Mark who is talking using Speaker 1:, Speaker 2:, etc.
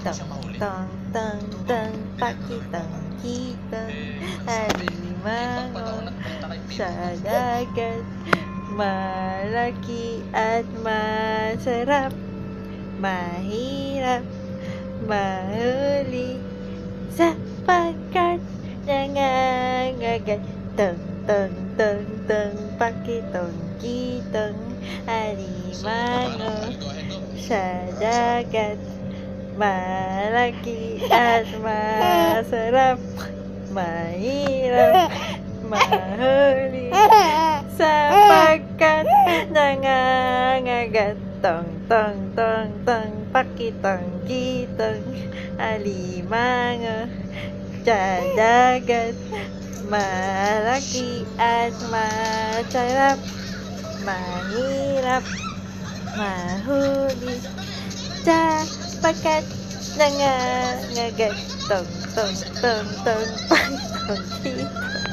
Speaker 1: tong tong tong pakitong kitong alimango sa dagat, malaki at masarap, mahirap mahuli sapagkat nangangagat. Tong tong tong tong pakitong kitong alimango sa dagat, malaki at masarap, mahirap mahuli sapagkat nangangagat. Tong tong tong tong pakitong kitong alimango sa dagat, malaki at masarap, mahirap mahuli sapagkat nangangagat. Tong tong tong tong pakitong kitong